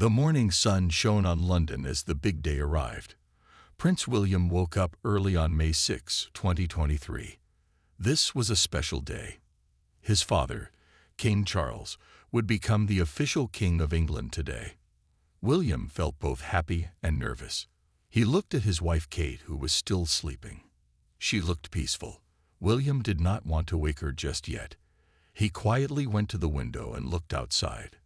The morning sun shone on London as the big day arrived. Prince William woke up early on May 6, 2023. This was a special day. His father, King Charles, would become the official King of England today. William felt both happy and nervous. He looked at his wife Kate, who was still sleeping. She looked peaceful. William did not want to wake her just yet. He quietly went to the window and looked outside.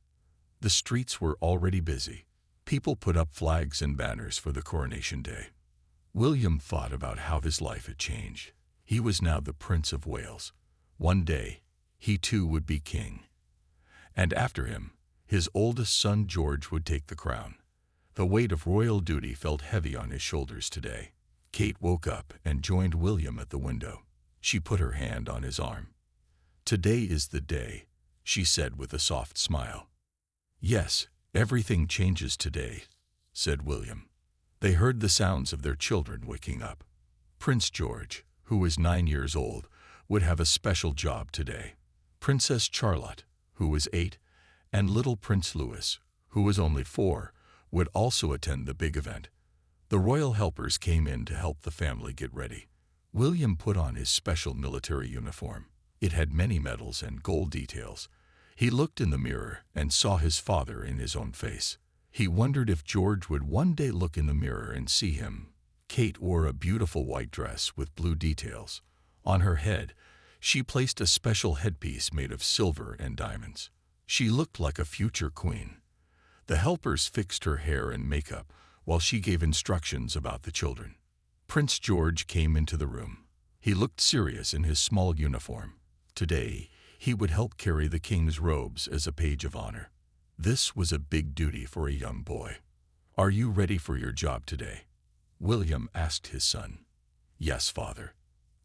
The streets were already busy. People put up flags and banners for the coronation day. William thought about how his life had changed. He was now the Prince of Wales. One day, he too would be king. And after him, his oldest son George would take the crown. The weight of royal duty felt heavy on his shoulders today. Kate woke up and joined William at the window. She put her hand on his arm. "Today is the day," she said with a soft smile. "Yes, everything changes today," said William. They heard the sounds of their children waking up. Prince George, who was 9 years old, would have a special job today. Princess Charlotte, who was 8, and little Prince Louis, who was only 4, would also attend the big event. The royal helpers came in to help the family get ready. William put on his special military uniform. It had many medals and gold details. He looked in the mirror and saw his father in his own face. He wondered if George would one day look in the mirror and see him. Kate wore a beautiful white dress with blue details. On her head, she placed a special headpiece made of silver and diamonds. She looked like a future queen. The helpers fixed her hair and makeup while she gave instructions about the children. Prince George came into the room. He looked serious in his small uniform. Today, he would help carry the king's robes as a page of honor. This was a big duty for a young boy. "Are you ready for your job today?" William asked his son. "Yes, father.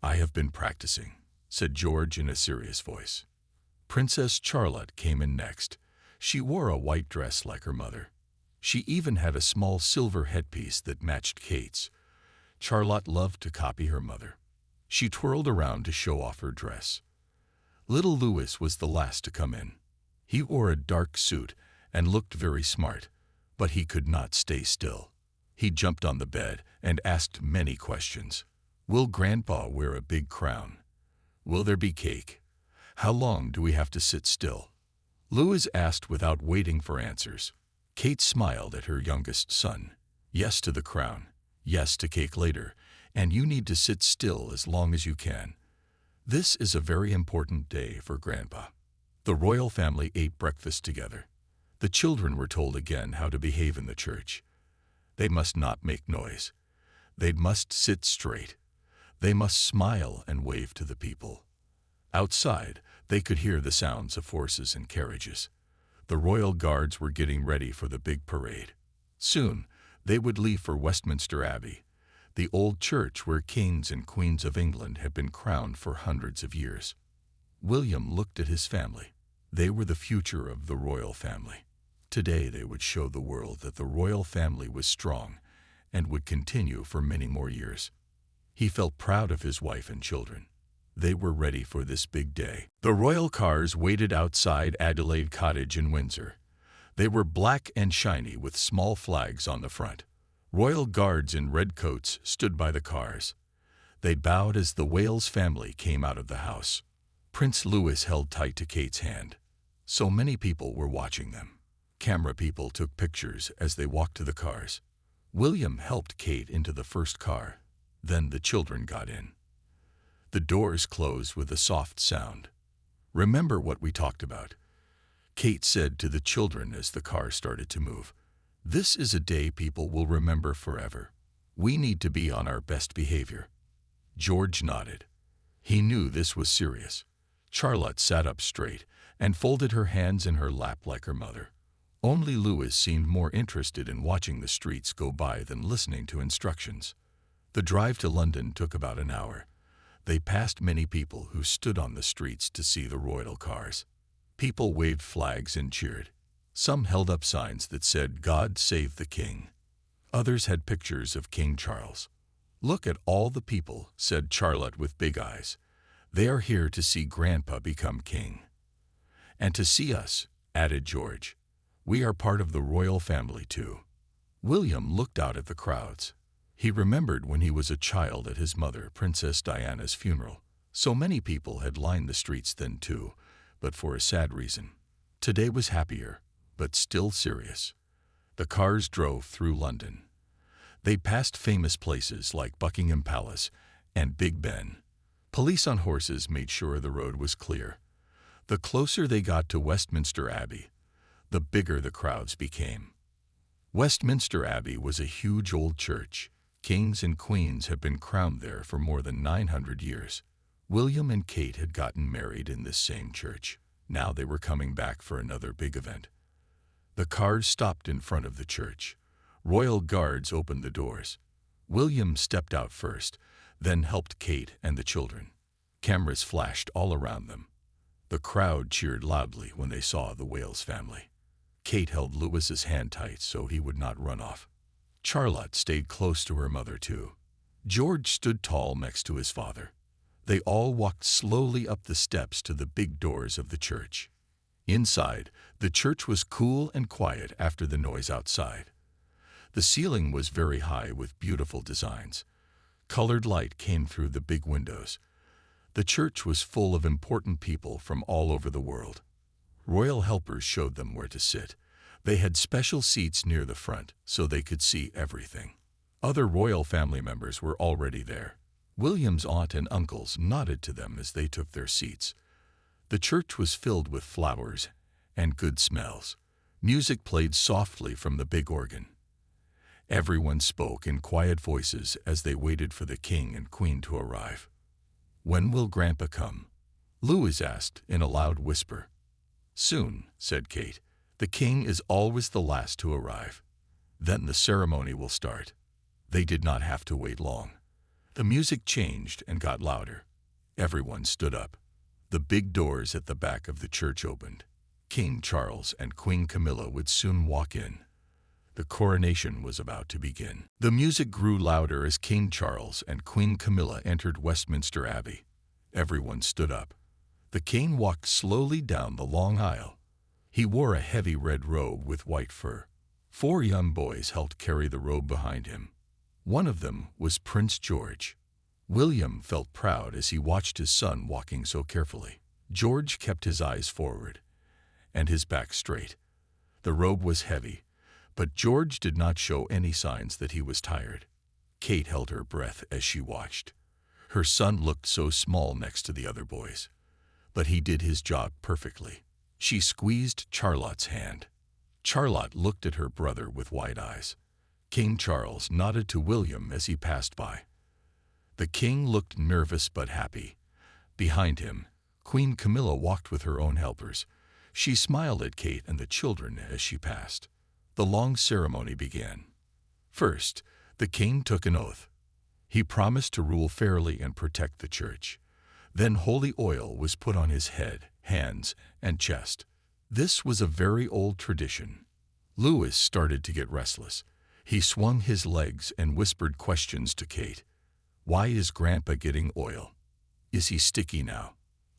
I have been practicing," said George in a serious voice. Princess Charlotte came in next. She wore a white dress like her mother. She even had a small silver headpiece that matched Kate's. Charlotte loved to copy her mother. She twirled around to show off her dress. Little Louis was the last to come in. He wore a dark suit and looked very smart, but he could not stay still. He jumped on the bed and asked many questions. "Will Grandpa wear a big crown? Will there be cake? How long do we have to sit still?" Louis asked without waiting for answers. Kate smiled at her youngest son. "Yes to the crown, yes to cake later, and you need to sit still as long as you can. This is a very important day for Grandpa." The royal family ate breakfast together. The children were told again how to behave in the church. They must not make noise. They must sit straight. They must smile and wave to the people. Outside, they could hear the sounds of horses and carriages. The royal guards were getting ready for the big parade. Soon, they would leave for Westminster Abbey, the old church where kings and queens of England had been crowned for hundreds of years. William looked at his family. They were the future of the royal family. Today they would show the world that the royal family was strong and would continue for many more years. He felt proud of his wife and children. They were ready for this big day. The royal cars waited outside Adelaide Cottage in Windsor. They were black and shiny with small flags on the front. Royal guards in red coats stood by the cars. They bowed as the Wales family came out of the house. Prince Louis held tight to Kate's hand. So many people were watching them. Camera people took pictures as they walked to the cars. William helped Kate into the first car. Then the children got in. The doors closed with a soft sound. "Remember what we talked about," Kate said to the children as the car started to move. "This is a day people will remember forever. We need to be on our best behavior." George nodded. He knew this was serious. Charlotte sat up straight and folded her hands in her lap like her mother. Only Louis seemed more interested in watching the streets go by than listening to instructions. The drive to London took about an hour. They passed many people who stood on the streets to see the royal cars. People waved flags and cheered. Some held up signs that said, "God save the King." Others had pictures of King Charles. "Look at all the people," said Charlotte with big eyes. "They are here to see Grandpa become king." "And to see us," added George. We are part of the royal family too." William looked out at the crowds. He remembered when he was a child at his mother, Princess Diana's funeral. So many people had lined the streets then too, but for a sad reason. Today was happier, but still serious. The cars drove through London. They passed famous places like Buckingham Palace and Big Ben. Police on horses made sure the road was clear. The closer they got to Westminster Abbey, the bigger the crowds became. Westminster Abbey was a huge old church. Kings and queens had been crowned there for more than 900 years. William and Kate had gotten married in this same church. Now they were coming back for another big event. The cars stopped in front of the church. Royal guards opened the doors. William stepped out first, then helped Kate and the children. Cameras flashed all around them. The crowd cheered loudly when they saw the Wales family. Kate held Louis's hand tight so he would not run off. Charlotte stayed close to her mother too. George stood tall next to his father. They all walked slowly up the steps to the big doors of the church. Inside, the church was cool and quiet after the noise outside. The ceiling was very high with beautiful designs. Colored light came through the big windows. The church was full of important people from all over the world. Royal helpers showed them where to sit. They had special seats near the front so they could see everything. Other royal family members were already there. William's aunt and uncles nodded to them as they took their seats. The church was filled with flowers and good smells. Music played softly from the big organ. Everyone spoke in quiet voices as they waited for the king and queen to arrive. "When will Grandpa come?" Louis asked in a loud whisper. "Soon," said Kate. "The king is always the last to arrive. Then the ceremony will start." They did not have to wait long. The music changed and got louder. Everyone stood up. The big doors at the back of the church opened. King Charles and Queen Camilla would soon walk in. The coronation was about to begin. The music grew louder as King Charles and Queen Camilla entered Westminster Abbey. Everyone stood up. The king walked slowly down the long aisle. He wore a heavy red robe with white fur. 4 young boys helped carry the robe behind him. One of them was Prince George. William felt proud as he watched his son walking so carefully. George kept his eyes forward and his back straight. The robe was heavy, but George did not show any signs that he was tired. Kate held her breath as she watched. Her son looked so small next to the other boys, but he did his job perfectly. She squeezed Charlotte's hand. Charlotte looked at her brother with wide eyes. King Charles nodded to William as he passed by. The king looked nervous but happy. Behind him, Queen Camilla walked with her own helpers. She smiled at Kate and the children as she passed. The long ceremony began. First, the king took an oath. He promised to rule fairly and protect the church. Then holy oil was put on his head, hands, and chest. This was a very old tradition. Louis started to get restless. He swung his legs and whispered questions to Kate. "Why is Grandpa getting oil? Is he sticky now?"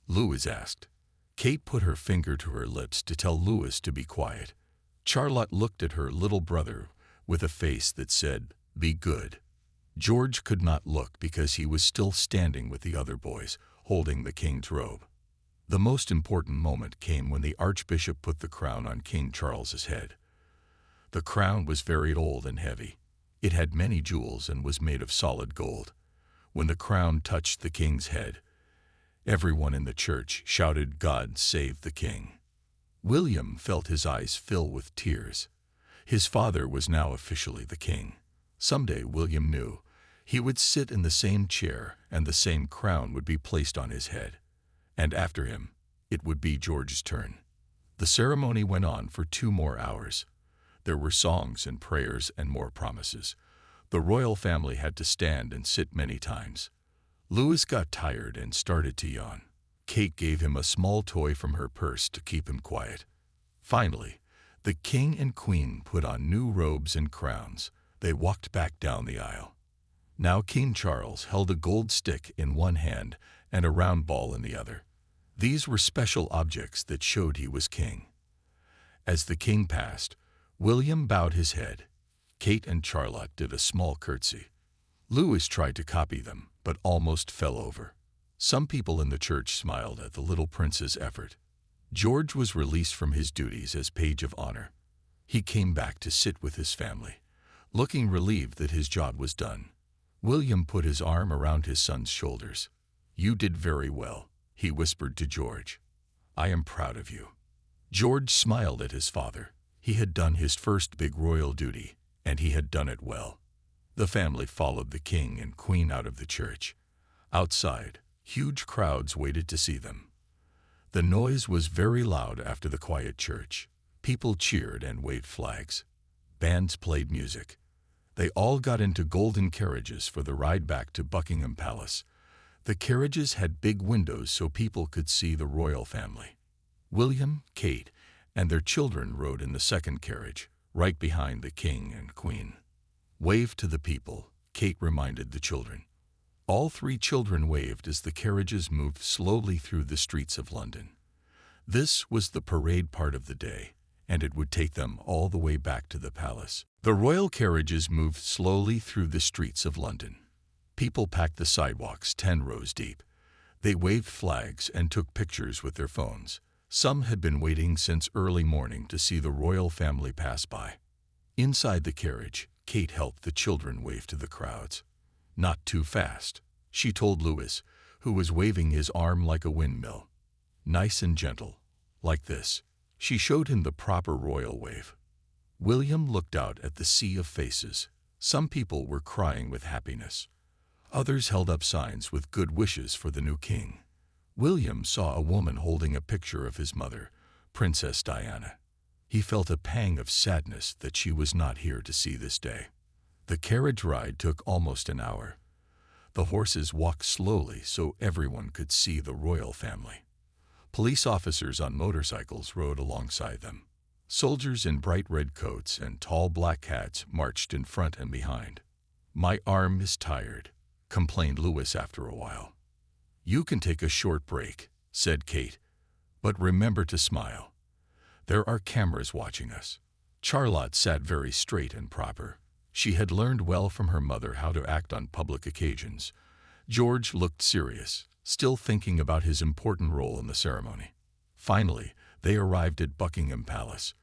Louis asked. Kate put her finger to her lips to tell Louis to be quiet. Charlotte looked at her little brother with a face that said, "Be good." George could not look because he was still standing with the other boys, holding the king's robe. The most important moment came when the archbishop put the crown on King Charles's head. The crown was very old and heavy. It had many jewels and was made of solid gold. When the crown touched the king's head, everyone in the church shouted, "God save the king." William felt his eyes fill with tears. His father was now officially the king. Someday, William knew, he would sit in the same chair and the same crown would be placed on his head. And after him, it would be George's turn. The ceremony went on for 2 more hours. There were songs and prayers and more promises. The royal family had to stand and sit many times. Louis got tired and started to yawn. Kate gave him a small toy from her purse to keep him quiet. Finally, the king and queen put on new robes and crowns. They walked back down the aisle. Now King Charles held a gold stick in one hand and a round ball in the other. These were special objects that showed he was king. As the king passed, William bowed his head. Kate and Charlotte did a small curtsy. Louis tried to copy them, but almost fell over. Some people in the church smiled at the little prince's effort. George was released from his duties as page of honor. He came back to sit with his family, looking relieved that his job was done. William put his arm around his son's shoulders. "You did very well," he whispered to George. "I am proud of you." George smiled at his father. He had done his first big royal duty, and he had done it well. The family followed the king and queen out of the church. Outside, huge crowds waited to see them. The noise was very loud after the quiet church. People cheered and waved flags. Bands played music. They all got into golden carriages for the ride back to Buckingham Palace. The carriages had big windows so people could see the royal family. William, Kate, and their children rode in the second carriage, right behind the king and queen. "Wave to the people," Kate reminded the children. All three children waved as the carriages moved slowly through the streets of London. This was the parade part of the day, and it would take them all the way back to the palace. The royal carriages moved slowly through the streets of London. People packed the sidewalks 10 rows deep. They waved flags and took pictures with their phones. Some had been waiting since early morning to see the royal family pass by. Inside the carriage, Kate helped the children wave to the crowds. "Not too fast," she told Louis, who was waving his arm like a windmill. "Nice and gentle, like this." She showed him the proper royal wave. William looked out at the sea of faces. Some people were crying with happiness. Others held up signs with good wishes for the new king. William saw a woman holding a picture of his mother, Princess Diana. He felt a pang of sadness that she was not here to see this day. The carriage ride took almost an hour. The horses walked slowly so everyone could see the royal family. Police officers on motorcycles rode alongside them. Soldiers in bright red coats and tall black hats marched in front and behind. "My arm is tired," complained Louis after a while. "You can take a short break," said Kate, "but remember to smile. There are cameras watching us." Charlotte sat very straight and proper. She had learned well from her mother how to act on public occasions. George looked serious, still thinking about his important role in the ceremony. Finally, they arrived at Buckingham Palace.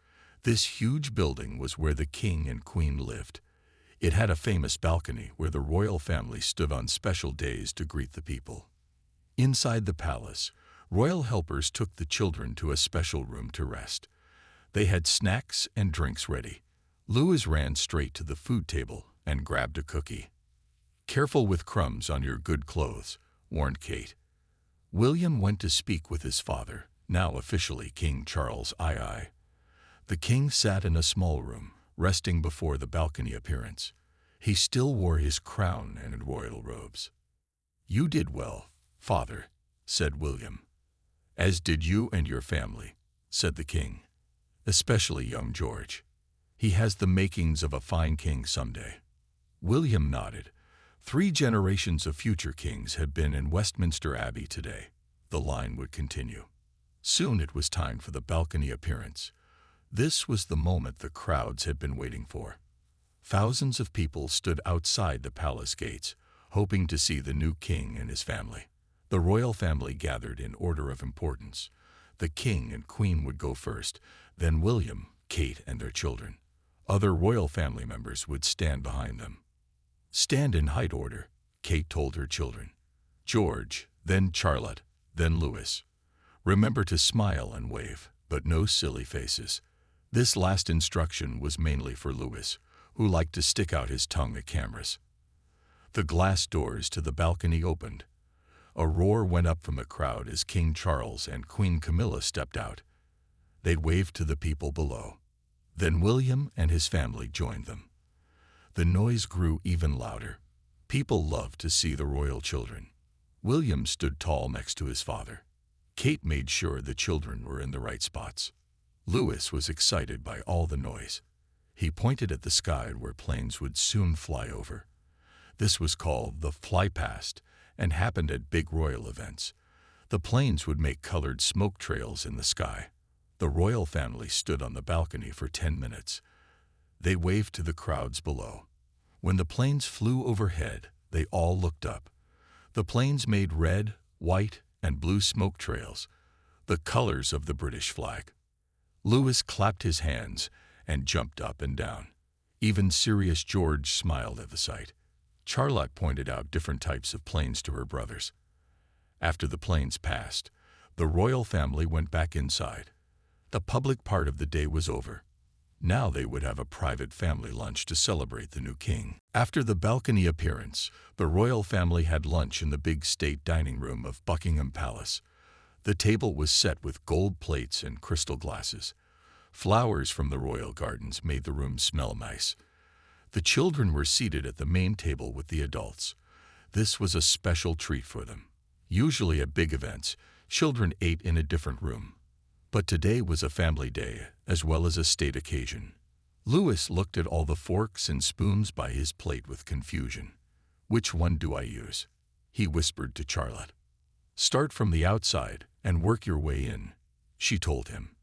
This huge building was where the king and queen lived. It had a famous balcony where the royal family stood on special days to greet the people. Inside the palace, royal helpers took the children to a special room to rest. They had snacks and drinks ready. Louis ran straight to the food table and grabbed a cookie. "Careful with crumbs on your good clothes," warned Kate. William went to speak with his father, now officially King Charles II. The king sat in a small room, resting before the balcony appearance. He still wore his crown and royal robes. "You did well, father," said William. "As did you and your family," said the king, "especially young George. He has the makings of a fine king someday." William nodded. 3 generations of future kings had been in Westminster Abbey today. The line would continue. Soon it was time for the balcony appearance. This was the moment the crowds had been waiting for. Thousands of people stood outside the palace gates, hoping to see the new king and his family. The royal family gathered in order of importance. The king and queen would go first, then William, Kate, and their children. Other royal family members would stand behind them. "Stand in height order," Kate told her children. "George, then Charlotte, then Louis. Remember to smile and wave, but no silly faces." This last instruction was mainly for Louis, who liked to stick out his tongue at cameras. The glass doors to the balcony opened. A roar went up from the crowd as King Charles and Queen Camilla stepped out. They waved to the people below. Then William and his family joined them. The noise grew even louder. People loved to see the royal children. William stood tall next to his father. Kate made sure the children were in the right spots. Louis was excited by all the noise. He pointed at the sky where planes would soon fly over. This was called the fly past and happened at big royal events. The planes would make colored smoke trails in the sky. The royal family stood on the balcony for 10 minutes. They waved to the crowds below. When the planes flew overhead, they all looked up. The planes made red, white, and blue smoke trails, the colors of the British flag. Louis clapped his hands and jumped up and down. Even serious George smiled at the sight. Charlotte pointed out different types of planes to her brothers. After the planes passed, the royal family went back inside. The public part of the day was over. Now they would have a private family lunch to celebrate the new king. After the balcony appearance, the royal family had lunch in the big state dining room of Buckingham Palace. The table was set with gold plates and crystal glasses. Flowers from the royal gardens made the room smell nice. The children were seated at the main table with the adults. This was a special treat for them. Usually at big events, children ate in a different room. But today was a family day, as well as a state occasion. Louis looked at all the forks and spoons by his plate with confusion. "Which one do I use?" he whispered to Charlotte. "Start from the outside and work your way in," she told him.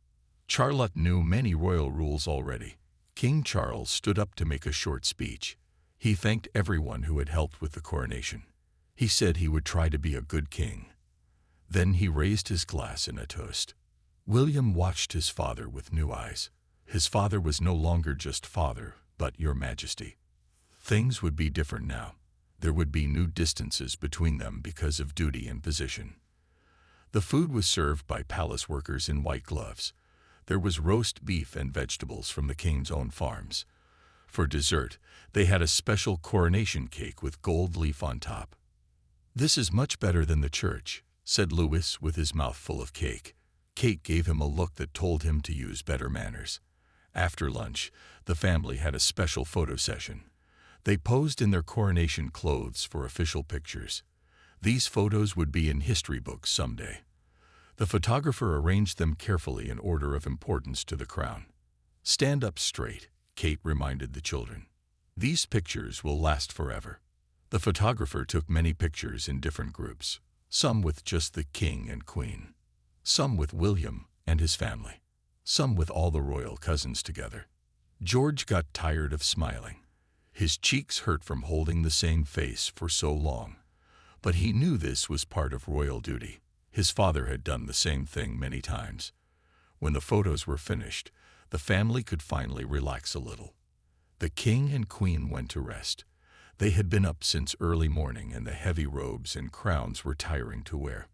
Charlotte knew many royal rules already. King Charles stood up to make a short speech. He thanked everyone who had helped with the coronation. He said he would try to be a good king. Then he raised his glass in a toast. William watched his father with new eyes. His father was no longer just father, but Your Majesty. Things would be different now. There would be new distances between them because of duty and position. The food was served by palace workers in white gloves. There was roast beef and vegetables from the king's own farms. For dessert, they had a special coronation cake with gold leaf on top. "This is much better than the church," said Louis with his mouth full of cake. Kate gave him a look that told him to use better manners. After lunch, the family had a special photo session. They posed in their coronation clothes for official pictures. These photos would be in history books someday. The photographer arranged them carefully in order of importance to the crown. "Stand up straight," Kate reminded the children. "These pictures will last forever." The photographer took many pictures in different groups, some with just the king and queen, some with William and his family, some with all the royal cousins together. George got tired of smiling. His cheeks hurt from holding the same face for so long. But he knew this was part of royal duty. His father had done the same thing many times. When the photos were finished, the family could finally relax a little. The king and queen went to rest. They had been up since early morning, and the heavy robes and crowns were tiring to wear.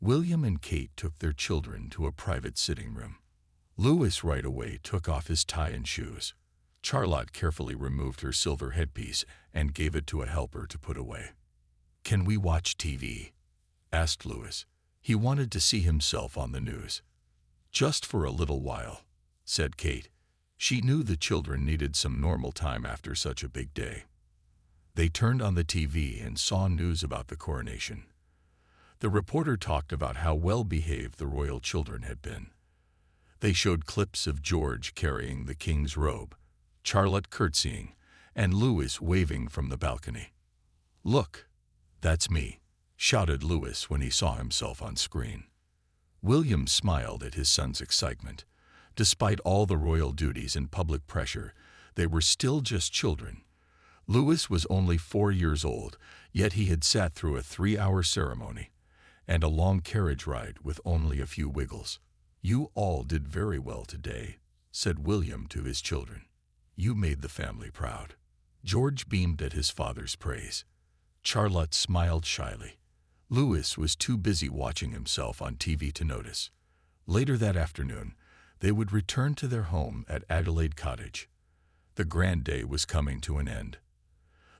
William and Kate took their children to a private sitting room. Louis right away took off his tie and shoes. Charlotte carefully removed her silver headpiece and gave it to a helper to put away. "Can we watch TV?" asked Louis. He wanted to see himself on the news. "Just for a little while," said Kate. She knew the children needed some normal time after such a big day. They turned on the TV and saw news about the coronation. The reporter talked about how well-behaved the royal children had been. They showed clips of George carrying the king's robe, Charlotte curtsying, and Louis waving from the balcony. "Look, that's me," shouted Louis when he saw himself on screen. William smiled at his son's excitement. Despite all the royal duties and public pressure, they were still just children. Louis was only 4 years old, yet he had sat through a 3-hour ceremony and a long carriage ride with only a few wiggles. "You all did very well today," said William to his children. "You made the family proud." George beamed at his father's praise. Charlotte smiled shyly. Louis was too busy watching himself on TV to notice. Later that afternoon, they would return to their home at Adelaide Cottage. The grand day was coming to an end.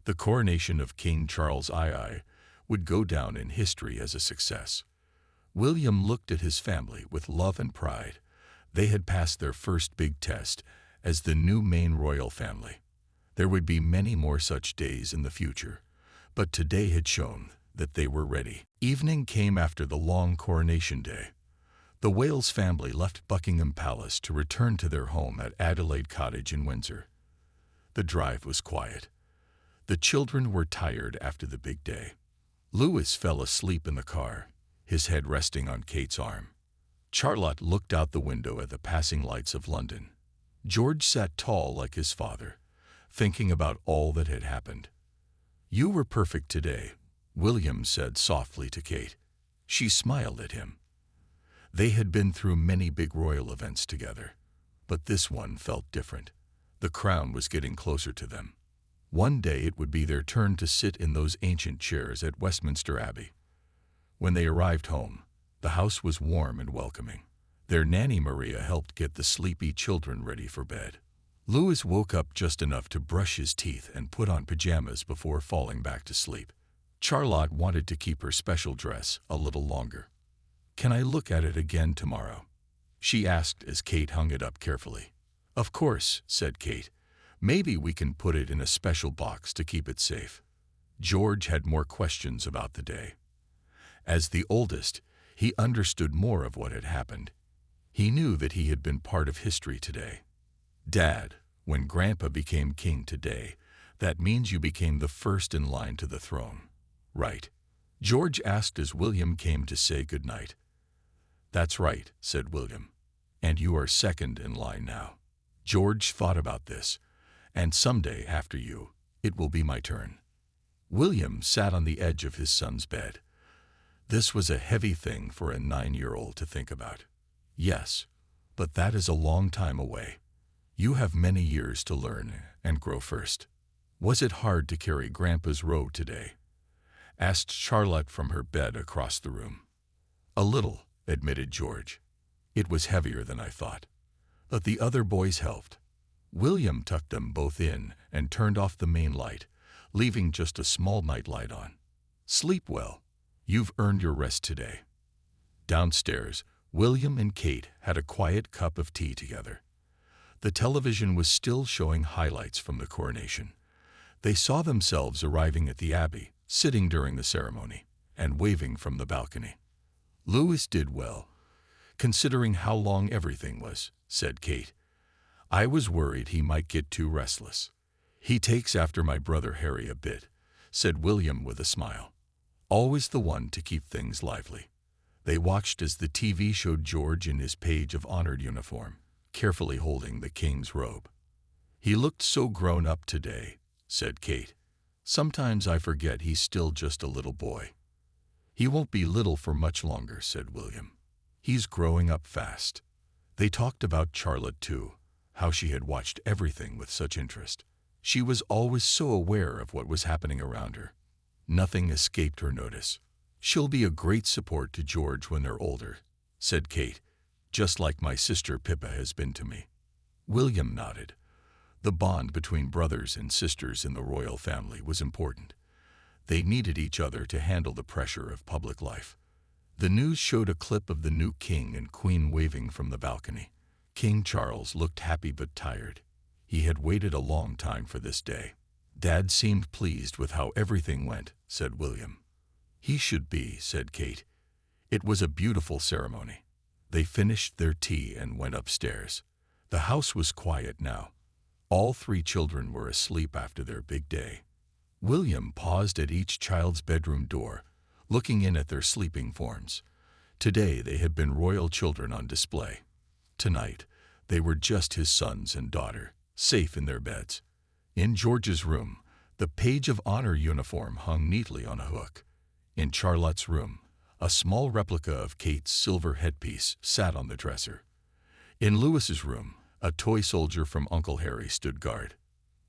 The coronation of King Charles II would go down in history as a success. William looked at his family with love and pride. They had passed their first big test as the new main royal family. There would be many more such days in the future, but today had shown that they were ready. Evening came after the long coronation day. The Wales family left Buckingham Palace to return to their home at Adelaide Cottage in Windsor. The drive was quiet. The children were tired after the big day. Louis fell asleep in the car, his head resting on Kate's arm. Charlotte looked out the window at the passing lights of London. George sat tall like his father, thinking about all that had happened. "You were perfect today," William said softly to Kate. She smiled at him. They had been through many big royal events together, but this one felt different. The crown was getting closer to them. One day it would be their turn to sit in those ancient chairs at Westminster Abbey. When they arrived home, the house was warm and welcoming. Their nanny Maria helped get the sleepy children ready for bed. Louis woke up just enough to brush his teeth and put on pajamas before falling back to sleep. Charlotte wanted to keep her special dress a little longer. "Can I look at it again tomorrow?" she asked as Kate hung it up carefully. "Of course," said Kate. "Maybe we can put it in a special box to keep it safe." George had more questions about the day. As the oldest, he understood more of what had happened. He knew that he had been part of history today. "Dad, when Grandpa became king today, that means you became the first in line to the throne, right?" George asked as William came to say goodnight. "That's right," said William. "And you are second in line now." George thought about this. "And someday after you, it will be my turn." William sat on the edge of his son's bed. This was a heavy thing for a 9-year-old to think about. "Yes, but that is a long time away. You have many years to learn and grow first." "Was it hard to carry Grandpa's robe today?" asked Charlotte from her bed across the room. "A little," admitted George. "It was heavier than I thought. But the other boys helped." William tucked them both in and turned off the main light, leaving just a small night light on. "Sleep well. You've earned your rest today." Downstairs, William and Kate had a quiet cup of tea together. The television was still showing highlights from the coronation. They saw themselves arriving at the Abbey, sitting during the ceremony, and waving from the balcony. "Louis did well, considering how long everything was," said Kate. "I was worried he might get too restless." "He takes after my brother Harry a bit," said William with a smile. "Always the one to keep things lively." They watched as the TV showed George in his page of honored uniform, carefully holding the king's robe. "He looked so grown up today," said Kate. "Sometimes I forget he's still just a little boy." "He won't be little for much longer," said William. "He's growing up fast." They talked about Charlotte too, how she had watched everything with such interest. She was always so aware of what was happening around her. Nothing escaped her notice. "She'll be a great support to George when they're older," said Kate, "just like my sister Pippa has been to me." William nodded. The bond between brothers and sisters in the royal family was important. They needed each other to handle the pressure of public life. The news showed a clip of the new king and queen waving from the balcony. King Charles looked happy but tired. He had waited a long time for this day. "Dad seemed pleased with how everything went," said William. "He should be," said Kate. "It was a beautiful ceremony." They finished their tea and went upstairs. The house was quiet now. All 3 children were asleep after their big day. William paused at each child's bedroom door, looking in at their sleeping forms. Today they had been royal children on display. Tonight, they were just his sons and daughter, safe in their beds. In George's room, the page of honor uniform hung neatly on a hook. In Charlotte's room, a small replica of Kate's silver headpiece sat on the dresser. In Louis's room, a toy soldier from Uncle Harry stood guard.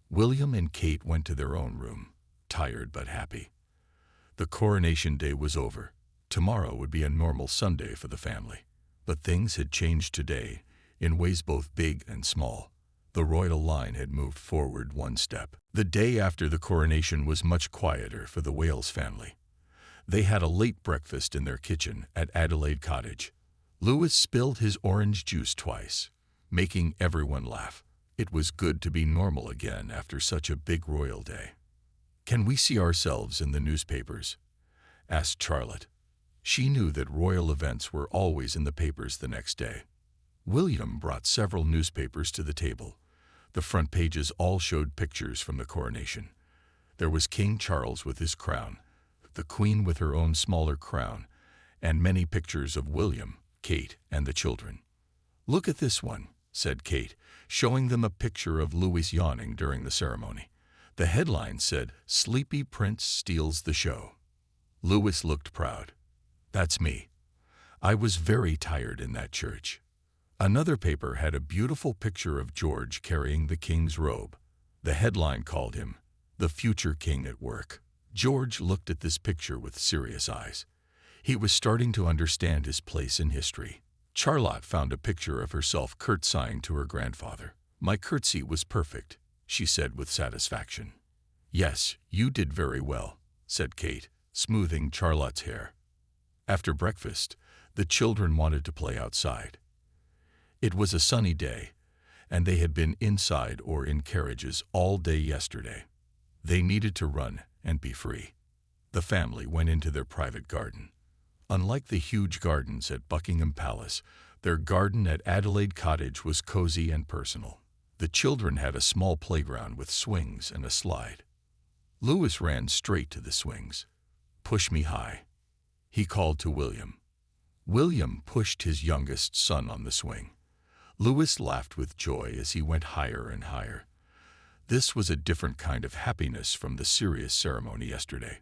William and Kate went to their own room, tired but happy. The coronation day was over. Tomorrow would be a normal Sunday for the family. But things had changed today, in ways both big and small. The royal line had moved forward one step. The day after the coronation was much quieter for the Wales family. They had a late breakfast in their kitchen at Adelaide Cottage. Louis spilled his orange juice twice, making everyone laugh. It was good to be normal again after such a big royal day. "Can we see ourselves in the newspapers?" asked Charlotte. She knew that royal events were always in the papers the next day. William brought several newspapers to the table. The front pages all showed pictures from the coronation. There was King Charles with his crown, the Queen with her own smaller crown, and many pictures of William, Kate and the children. "Look at this one," said Kate, showing them a picture of Louis yawning during the ceremony. The headline said, "Sleepy Prince Steals the Show." Louis looked proud. "That's me. I was very tired in that church." Another paper had a beautiful picture of George carrying the king's robe. The headline called him, "The Future King at Work." George looked at this picture with serious eyes. He was starting to understand his place in history. Charlotte found a picture of herself curtsying to her grandfather. "My curtsy was perfect," she said with satisfaction. "Yes, you did very well," said Kate, smoothing Charlotte's hair. After breakfast, the children wanted to play outside. It was a sunny day, and they had been inside or in carriages all day yesterday. They needed to run and be free. The family went into their private garden. Unlike the huge gardens at Buckingham Palace, their garden at Adelaide Cottage was cozy and personal. The children had a small playground with swings and a slide. Louis ran straight to the swings. "Push me high," he called to William. William pushed his youngest son on the swing. Louis laughed with joy as he went higher and higher. This was a different kind of happiness from the serious ceremony yesterday.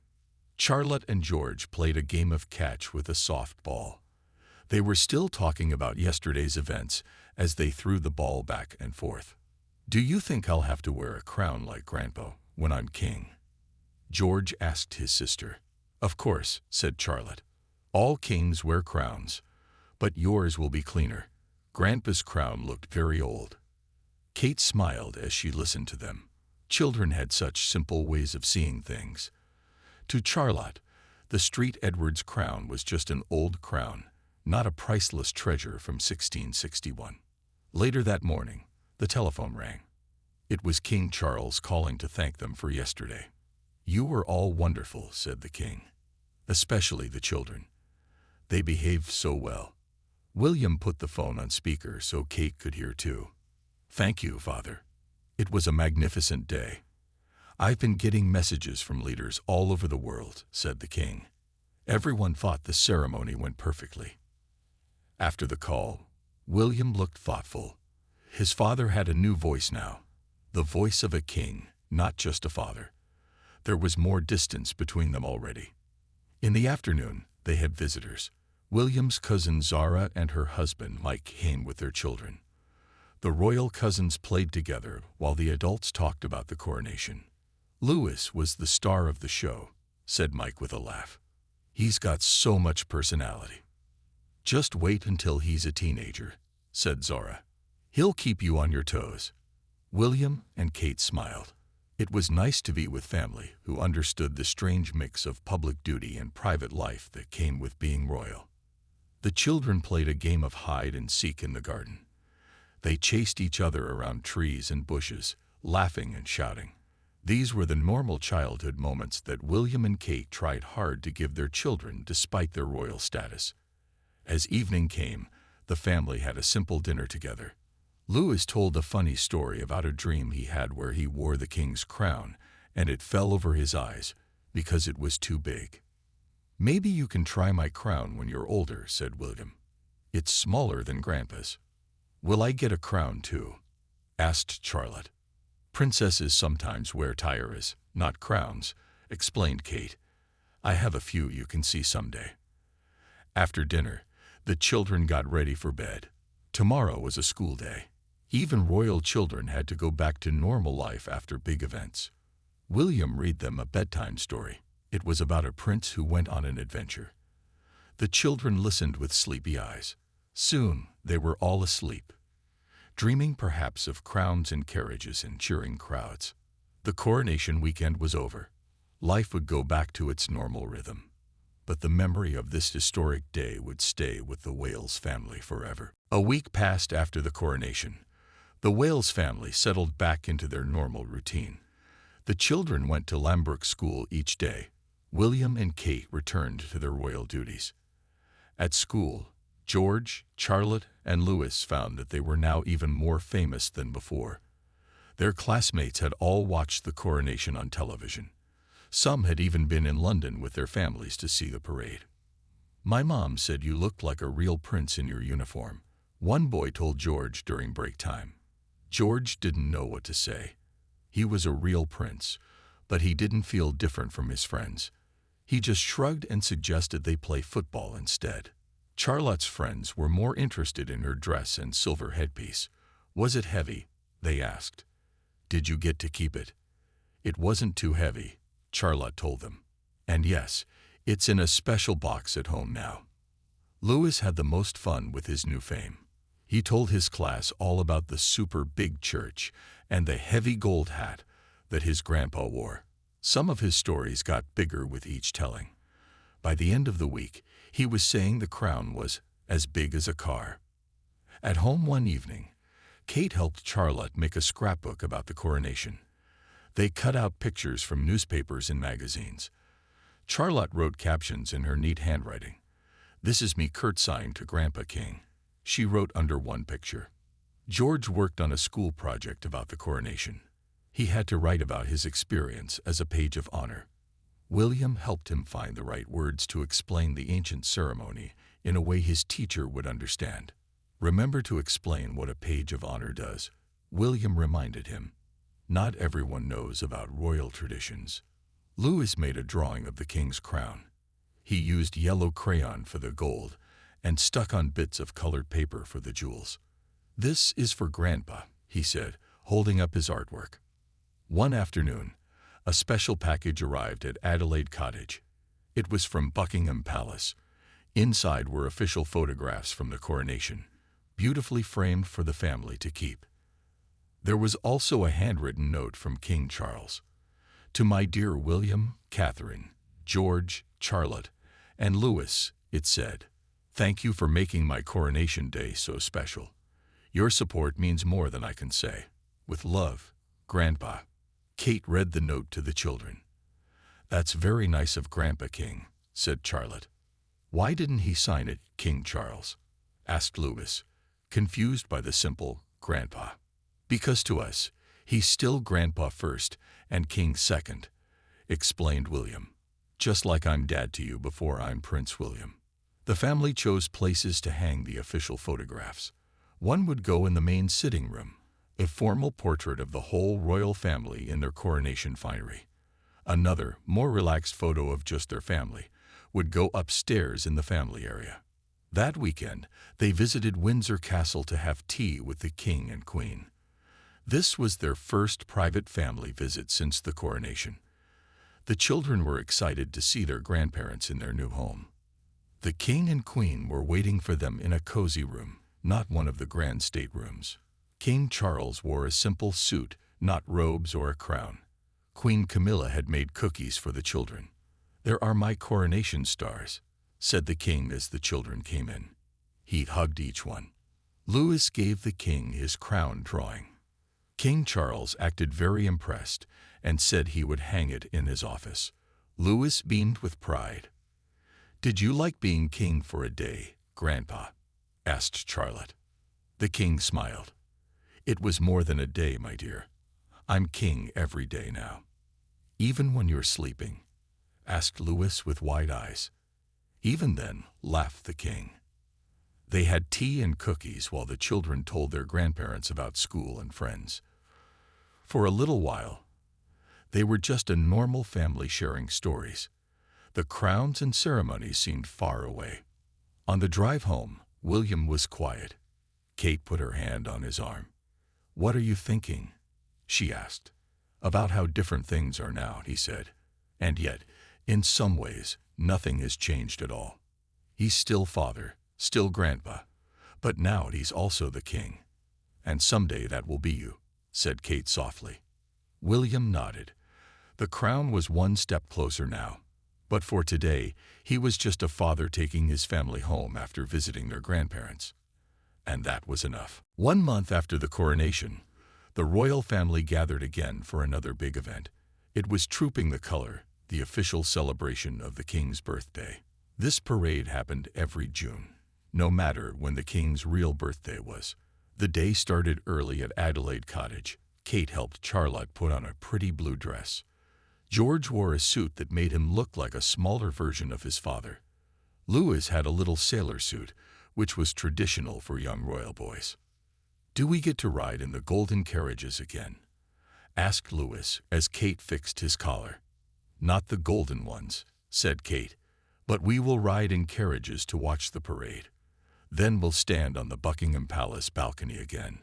Charlotte and George played a game of catch with a soft ball. They were still talking about yesterday's events as they threw the ball back and forth. "Do you think I'll have to wear a crown like Grandpa when I'm king?" George asked his sister. "Of course," said Charlotte. "All kings wear crowns, but yours will be cleaner. Grandpa's crown looked very old." Kate smiled as she listened to them. Children had such simple ways of seeing things. To Charlotte, the Street Edwards crown was just an old crown, not a priceless treasure from 1661. Later that morning, the telephone rang. It was King Charles calling to thank them for yesterday. "You were all wonderful," said the king. "Especially the children. They behaved so well." William put the phone on speaker so Kate could hear too. "Thank you, Father. It was a magnificent day. I've been getting messages from leaders all over the world," said the king. Everyone thought the ceremony went perfectly. After the call, William looked thoughtful. His father had a new voice now, the voice of a king, not just a father. There was more distance between them already. In the afternoon, they had visitors. William's cousin Zara and her husband Mike came with their children. The royal cousins played together while the adults talked about the coronation. "Louis was the star of the show," said Mike with a laugh. "He's got so much personality." "Just wait until he's a teenager," said Zara. "He'll keep you on your toes." William and Kate smiled. It was nice to be with family who understood the strange mix of public duty and private life that came with being royal. The children played a game of hide and seek in the garden. They chased each other around trees and bushes, laughing and shouting. These were the normal childhood moments that William and Kate tried hard to give their children despite their royal status. As evening came, the family had a simple dinner together. Louis told a funny story about a dream he had where he wore the king's crown and it fell over his eyes because it was too big. "Maybe you can try my crown when you're older," said William. "It's smaller than Grandpa's." "Will I get a crown too?" asked Charlotte. "Princesses sometimes wear tiaras, not crowns," explained Kate. "I have a few you can see someday." After dinner, the children got ready for bed. Tomorrow was a school day. Even royal children had to go back to normal life after big events. William read them a bedtime story. It was about a prince who went on an adventure. The children listened with sleepy eyes. Soon they were all asleep, dreaming perhaps of crowns and carriages and cheering crowds. The coronation weekend was over. Life would go back to its normal rhythm. But the memory of this historic day would stay with the Wales family forever. A week passed after the coronation. The Wales family settled back into their normal routine. The children went to Lambrook School each day. William and Kate returned to their royal duties. At school, George, Charlotte, and Louis found that they were now even more famous than before. Their classmates had all watched the coronation on television. Some had even been in London with their families to see the parade. "My mom said you looked like a real prince in your uniform," one boy told George during break time. George didn't know what to say. He was a real prince, but he didn't feel different from his friends. He just shrugged and suggested they play football instead. Charlotte's friends were more interested in her dress and silver headpiece. "Was it heavy?" they asked. "Did you get to keep it?" "It wasn't too heavy," Charlotte told them. "And yes, it's in a special box at home now." Louis had the most fun with his new fame. He told his class all about the super big church and the heavy gold hat that his grandpa wore. Some of his stories got bigger with each telling. By the end of the week, he was saying the crown was as big as a car. At home one evening, Kate helped Charlotte make a scrapbook about the coronation. They cut out pictures from newspapers and magazines. Charlotte wrote captions in her neat handwriting. "This is me curtsying to Grandpa King," she wrote under one picture. George worked on a school project about the coronation. He had to write about his experience as a page of honor. William helped him find the right words to explain the ancient ceremony in a way his teacher would understand. "Remember to explain what a page of honor does," William reminded him. "Not everyone knows about royal traditions." Louis made a drawing of the king's crown. He used yellow crayon for the gold and stuck on bits of colored paper for the jewels. "This is for Grandpa," he said, holding up his artwork. One afternoon, a special package arrived at Adelaide Cottage. It was from Buckingham Palace. Inside were official photographs from the coronation, beautifully framed for the family to keep. There was also a handwritten note from King Charles. "To my dear William, Catherine, George, Charlotte, and Louis," it said, "thank you for making my coronation day so special. Your support means more than I can say. With love, Grandpa." Kate read the note to the children. "That's very nice of Grandpa King," said Charlotte. "Why didn't he sign it, King Charles?" asked Louis, confused by the simple Grandpa. "Because to us, he's still Grandpa first and King second," explained William. "Just like I'm Dad to you before I'm Prince William." The family chose places to hang the official photographs. One would go in the main sitting room, a formal portrait of the whole royal family in their coronation finery. Another, more relaxed photo of just their family would go upstairs in the family area. That weekend, they visited Windsor Castle to have tea with the King and Queen. This was their first private family visit since the coronation. The children were excited to see their grandparents in their new home. The King and Queen were waiting for them in a cozy room, not one of the grand staterooms. King Charles wore a simple suit, not robes or a crown. Queen Camilla had made cookies for the children. "There are my coronation stars," said the king as the children came in. He hugged each one. Louis gave the king his crown drawing. King Charles acted very impressed and said he would hang it in his office. Louis beamed with pride. "Did you like being king for a day, Grandpa?" asked Charlotte. The king smiled. "It was more than a day, my dear. I'm king every day now." "Even when you're sleeping?" asked Louis with wide eyes. "Even then," laughed the king. They had tea and cookies while the children told their grandparents about school and friends. For a little while, they were just a normal family sharing stories. The crowns and ceremonies seemed far away. On the drive home, William was quiet. Kate put her hand on his arm. "What are you thinking?" she asked. "About how different things are now," he said. "And yet, in some ways, nothing has changed at all. He's still father, still Grandpa, but now he's also the king. And someday that will be you," said Kate softly. William nodded. The crown was one step closer now. But for today, he was just a father taking his family home after visiting their grandparents. And that was enough. 1 month after the coronation, the royal family gathered again for another big event. It was Trooping the Color, the official celebration of the king's birthday. This parade happened every June, no matter when the king's real birthday was. The day started early at Adelaide Cottage. Kate helped Charlotte put on a pretty blue dress. George wore a suit that made him look like a smaller version of his father. Louis had a little sailor suit, which was traditional for young royal boys. "Do we get to ride in the golden carriages again?" asked Louis as Kate fixed his collar. "Not the golden ones," said Kate, "but we will ride in carriages to watch the parade. Then we'll stand on the Buckingham Palace balcony again."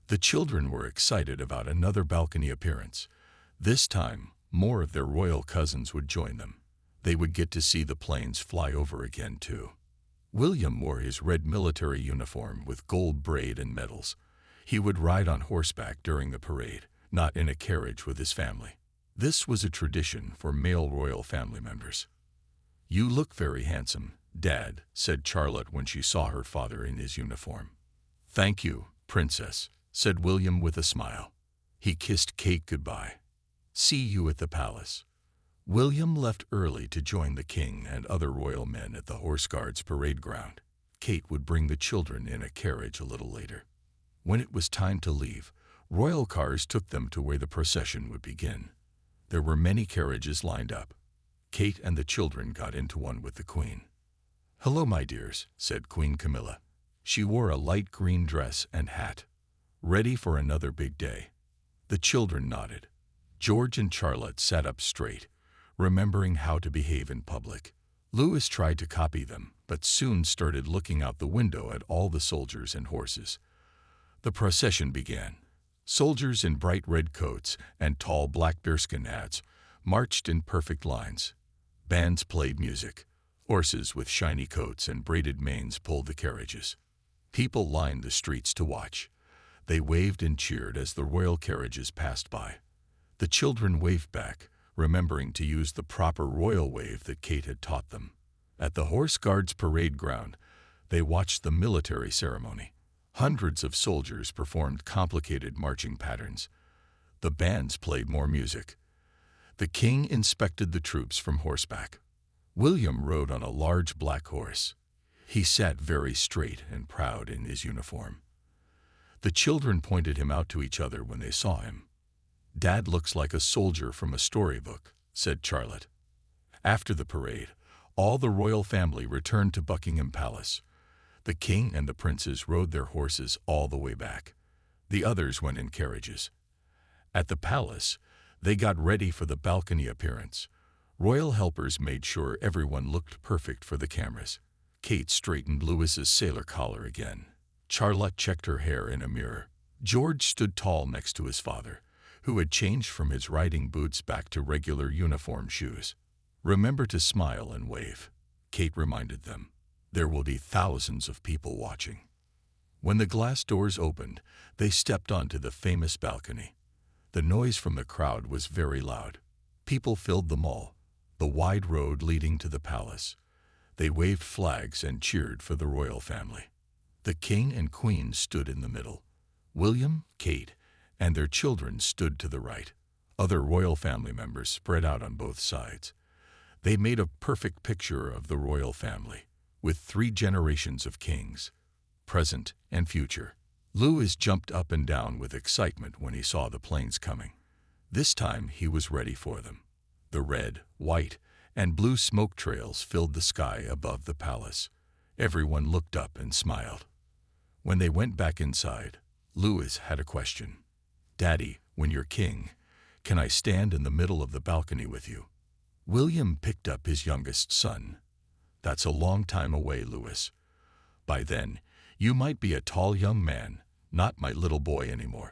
The children were excited about another balcony appearance. This time, more of their royal cousins would join them. They would get to see the planes fly over again, too. William wore his red military uniform with gold braid and medals. He would ride on horseback during the parade, not in a carriage with his family. This was a tradition for male royal family members. "You look very handsome, Dad," said Charlotte when she saw her father in his uniform. "Thank you, Princess," said William with a smile. He kissed Kate goodbye. "See you at the palace." William left early to join the king and other royal men at the Horse Guards parade ground. Kate would bring the children in a carriage a little later. When it was time to leave, royal cars took them to where the procession would begin. There were many carriages lined up. Kate and the children got into one with the Queen. "Hello, my dears," said Queen Camilla. She wore a light green dress and hat. "Ready for another big day?" The children nodded. George and Charlotte sat up straight, remembering how to behave in public. Louis tried to copy them, but soon started looking out the window at all the soldiers and horses. The procession began. Soldiers in bright red coats and tall black bearskin hats marched in perfect lines. Bands played music. Horses with shiny coats and braided manes pulled the carriages. People lined the streets to watch. They waved and cheered as the royal carriages passed by. The children waved back, remembering to use the proper royal wave that Kate had taught them. At the Horse Guards parade ground, they watched the military ceremony. Hundreds of soldiers performed complicated marching patterns. The bands played more music. The king inspected the troops from horseback. William rode on a large black horse. He sat very straight and proud in his uniform. The children pointed him out to each other when they saw him. "Dad looks like a soldier from a storybook," said Charlotte. After the parade, all the royal family returned to Buckingham Palace. The king and the princes rode their horses all the way back. The others went in carriages. At the palace, they got ready for the balcony appearance. Royal helpers made sure everyone looked perfect for the cameras. Kate straightened Louis's sailor collar again. Charlotte checked her hair in a mirror. George stood tall next to his father, who had changed from his riding boots back to regular uniform shoes. "Remember to smile and wave," Kate reminded them. "There will be thousands of people watching." When the glass doors opened, they stepped onto the famous balcony. The noise from the crowd was very loud. People filled the mall, the wide road leading to the palace. They waved flags and cheered for the royal family. The king and queen stood in the middle. William, Kate, and their children stood to the right. Other royal family members spread out on both sides. They made a perfect picture of the royal family, with 3 generations of kings, present and future. Louis jumped up and down with excitement when he saw the planes coming. This time he was ready for them. The red, white, and blue smoke trails filled the sky above the palace. Everyone looked up and smiled. When they went back inside, Louis had a question. "Daddy, when you're king, can I stand in the middle of the balcony with you?" William picked up his youngest son. "That's a long time away, Louis. By then, you might be a tall young man, not my little boy anymore."